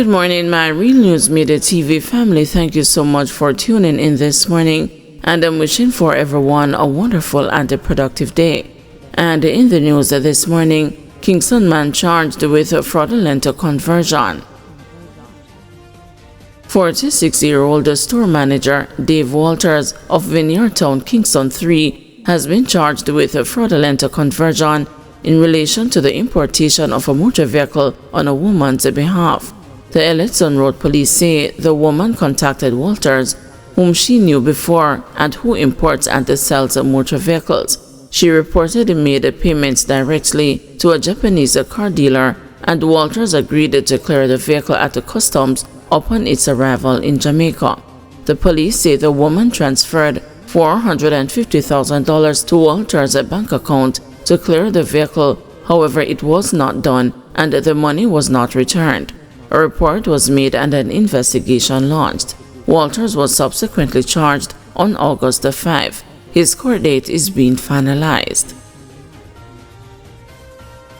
Good morning, my Real News Media TV family. Thank you so much for tuning in this morning, and I'm wishing for everyone a wonderful and a productive day. And in the news this morning, Kingston man charged with a fraudulent conversion. 46-year-old store manager Dave Walters of Vineyard Town, Kingston 3, has been charged with a fraudulent conversion in relation to the importation of a motor vehicle on a woman's behalf. The Elletson Road police say the woman contacted Walters, whom she knew before and who imports and sells motor vehicles. She reportedly made payments directly to a Japanese car dealer, and Walters agreed to clear the vehicle at the customs upon its arrival in Jamaica. The police say the woman transferred $450,000 to Walters' bank account to clear the vehicle. However, it was not done and the money was not returned. A report was made and an investigation launched. Walters was subsequently charged on August 5. His court date is being finalized.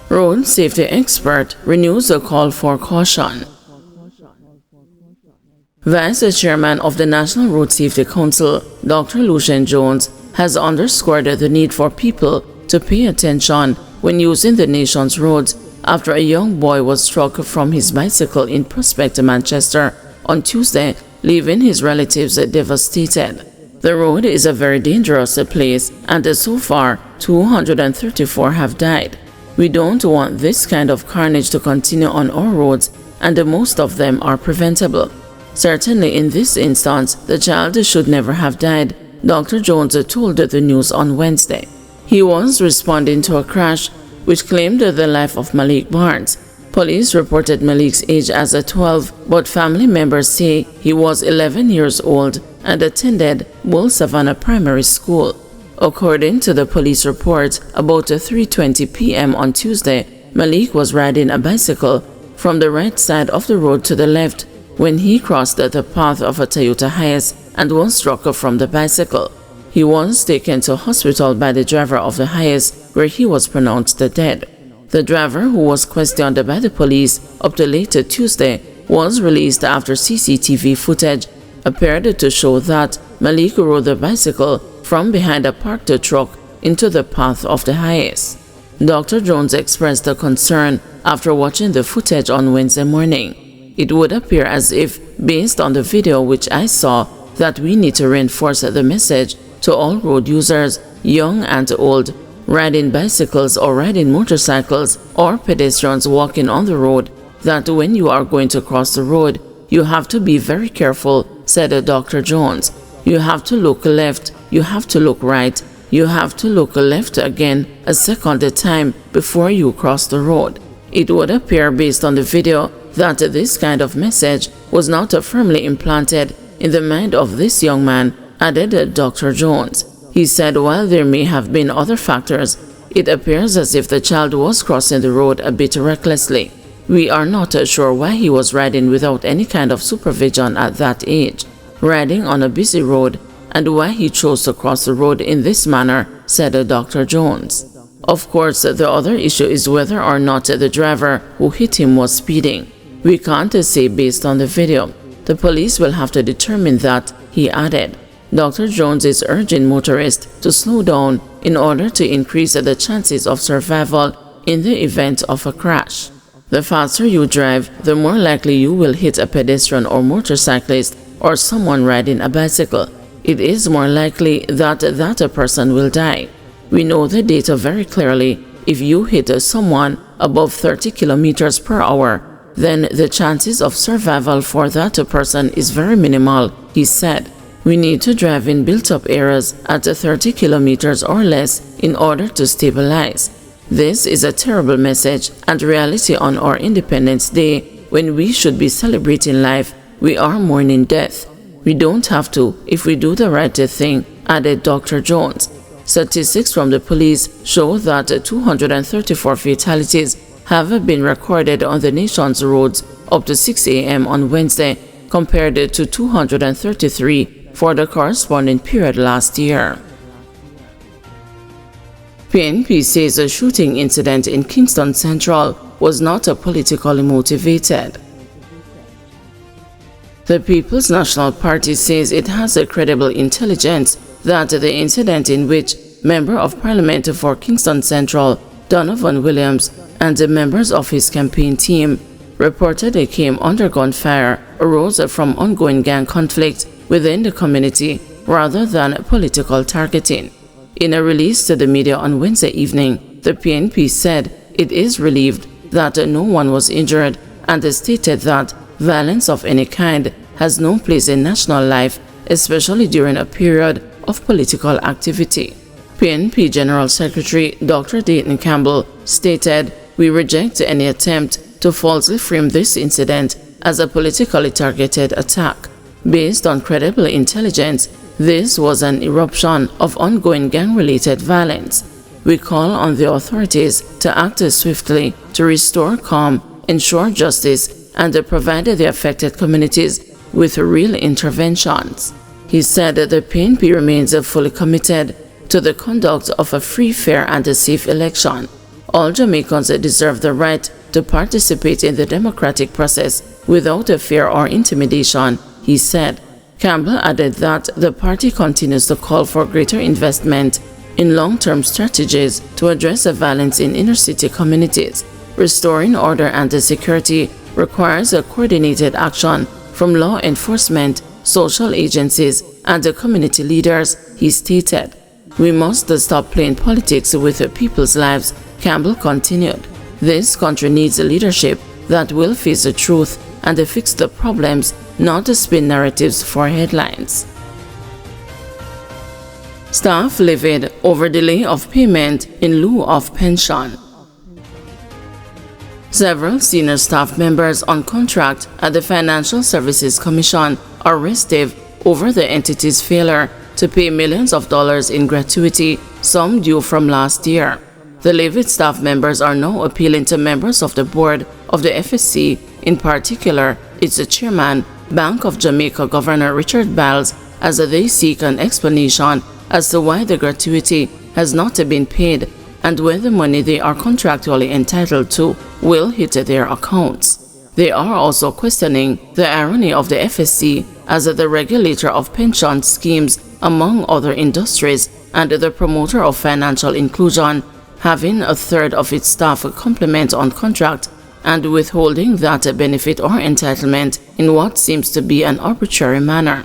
Road safety expert renews a call for caution. Vice Chairman of the National Road Safety Council, Dr. Lucien Jones, has underscored the need for people to pay attention when using the nation's roads after a young boy was struck from his bicycle in Prospect, Manchester on Tuesday, leaving his relatives devastated. The road is a very dangerous place, and so far 234 have died. We don't want this kind of carnage to continue on our roads, and most of them are preventable. Certainly in this instance, the child should never have died, Dr. Jones told the news on Wednesday. He was responding to a crash which claimed the life of Malik Barnes. Police reported Malik's age as 12, but family members say he was 11 years old and attended Bull Savannah Primary School. According to the police report, about 3:20 p.m. on Tuesday, Malik was riding a bicycle from the right side of the road to the left when he crossed the path of a Toyota Hiace and was struck from the bicycle. He was taken to hospital by the driver of the Hiace, where he was pronounced dead. The driver, who was questioned by the police up to late Tuesday, was released after CCTV footage appeared to show that Malik rode the bicycle from behind a parked truck into the path of the Hiace. Dr. Jones expressed a concern after watching the footage on Wednesday morning. It would appear as if, based on the video which I saw, that we need to reinforce the message to all road users, young and old, riding bicycles or riding motorcycles, or pedestrians walking on the road, that when you are going to cross the road, you have to be very careful, said Dr. Jones. You have to look left, you have to look right, you have to look left again a second time before you cross the road. It would appear, based on the video, that this kind of message was not firmly implanted in the mind of this young man, added Dr. Jones. He said while there may have been other factors, it appears as if the child was crossing the road a bit recklessly. We are not sure why he was riding without any kind of supervision at that age, riding on a busy road, and why he chose to cross the road in this manner, said Dr. Jones. Of course, the other issue is whether or not the driver who hit him was speeding. We can't say based on the video. The police will have to determine that, he added. Dr. Jones is urging motorists to slow down in order to increase the chances of survival in the event of a crash. The faster you drive, the more likely you will hit a pedestrian or motorcyclist or someone riding a bicycle. It is more likely that that person will die. We know the data very clearly. If you hit someone above 30 kilometers per hour, then the chances of survival for that person is very minimal, he said. We need to drive in built-up areas at 30 kilometers or less in order to stabilize. This is a terrible message and reality on our Independence Day, when we should be celebrating life. We are mourning death. We don't have to if we do the right thing, added Dr. Jones. Statistics from the police show that 234 fatalities have been recorded on the nation's roads up to 6 a.m. on Wednesday, compared to 233 for the corresponding period last year. PNP says a shooting incident in Kingston Central was not politically motivated. The People's National Party says it has a credible intelligence that the incident in which Member of Parliament for Kingston Central, Donovan Williams, and the members of his campaign team reportedly came under gunfire arose from ongoing gang conflict within the community rather than political targeting. In a release to the media on Wednesday evening, the PNP said it is relieved that no one was injured and stated that violence of any kind has no place in national life, especially during a period of political activity. PNP General Secretary Dr. Dayton Campbell stated, "We reject any attempt to falsely frame this incident as a politically targeted attack. Based on credible intelligence, this was an eruption of ongoing gang-related violence. We call on the authorities to act swiftly to restore calm, ensure justice, and provide the affected communities with real interventions." He said that the PNP remains fully committed to the conduct of a free, fair, and a safe election. All Jamaicans deserve the right to participate in the democratic process without fear or intimidation, he said. Campbell added that the party continues to call for greater investment in long-term strategies to address the violence in inner-city communities. Restoring order and security requires a coordinated action from law enforcement, social agencies, and the community leaders, he stated. "We must stop playing politics with the people's lives," Campbell continued. "This country needs a leadership that will face the truth and fix the problems, not spin narratives for headlines." Staff livid over delay of payment in lieu of pension. Several senior staff members on contract at the Financial Services Commission are restive over the entity's failure to pay millions of dollars in gratuity, some due from last year. The livid staff members are now appealing to members of the board of the FSC, in particular its chairman, Bank of Jamaica Governor Richard Biles, as they seek an explanation as to why the gratuity has not been paid and when the money they are contractually entitled to will hit their accounts. They are also questioning the irony of the FSC as the regulator of pension schemes among other industries and the promoter of financial inclusion, having a third of its staff complement on contract and withholding that benefit or entitlement in what seems to be an arbitrary manner.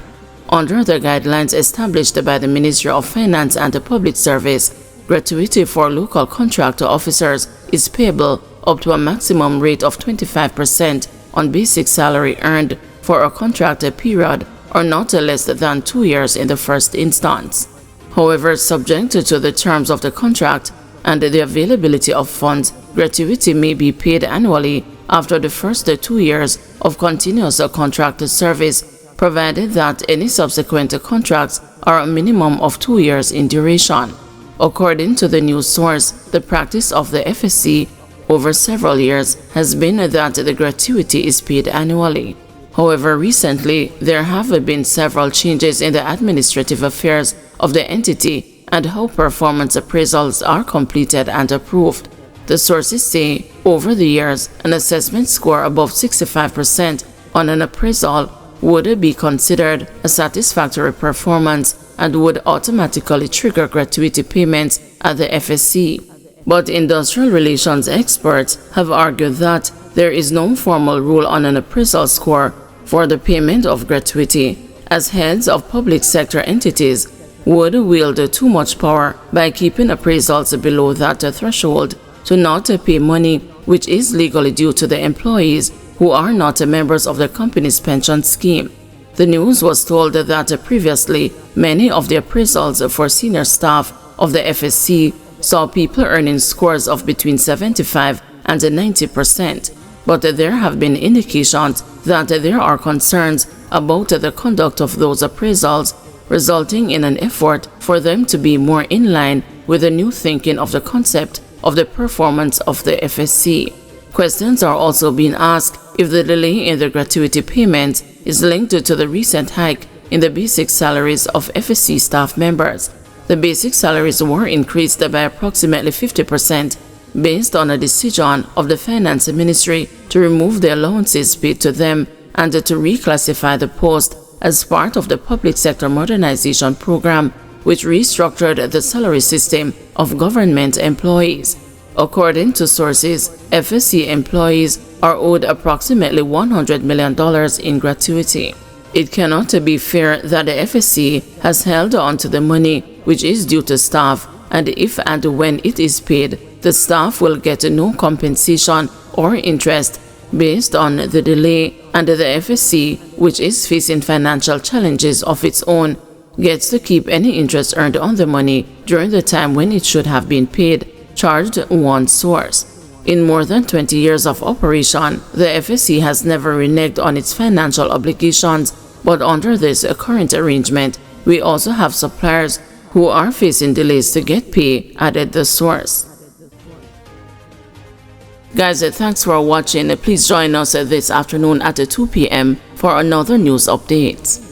Under the guidelines established by the Ministry of Finance and Public Service, gratuity for local contractor officers is payable up to a maximum rate of 25% on basic salary earned for a contracted period or not less than 2 years in the first instance. However, subject to the terms of the contract and the availability of funds, gratuity may be paid annually after the first 2 years of continuous contracted service, provided that any subsequent contracts are a minimum of 2 years in duration. According to the news source, the practice of the FSC over several years has been that the gratuity is paid annually. However, recently, there have been several changes in the administrative affairs of the entity and how performance appraisals are completed and approved. The sources say, over the years, an assessment score above 65% on an appraisal would be considered a satisfactory performance and would automatically trigger gratuity payments at the FSC. But industrial relations experts have argued that there is no formal rule on an appraisal score for the payment of gratuity, as heads of public sector entities would wield too much power by keeping appraisals below that threshold to not pay money which is legally due to the employees who are not members of the company's pension scheme. The news was told that previously many of the appraisals for senior staff of the FSC saw people earning scores of between 75 and 90%, but there have been indications that there are concerns about the conduct of those appraisals, resulting in an effort for them to be more in line with the new thinking of the concept of the performance of the FSC. Questions are also being asked if the delay in the gratuity payments is linked to the recent hike in the basic salaries of FSC staff members. The basic salaries were increased by approximately 50% based on a decision of the Finance Ministry to remove the allowances paid to them and to reclassify the post as part of the Public Sector Modernization Program, which restructured the salary system of government employees. According to sources, FSC employees are owed approximately $100 million in gratuity. It cannot be fair that the FSC has held on to the money which is due to staff, and if and when it is paid, the staff will get no compensation or interest based on the delay, and the FSC, which is facing financial challenges of its own, gets to keep any interest earned on the money during the time when it should have been paid, charged one source. In more than 20 years of operation, the FSC has never reneged on its financial obligations, but under this current arrangement, we also have suppliers who are facing delays to get pay, added the source. Guys, thanks for watching. Please join us this afternoon at 2 p.m. for another news update.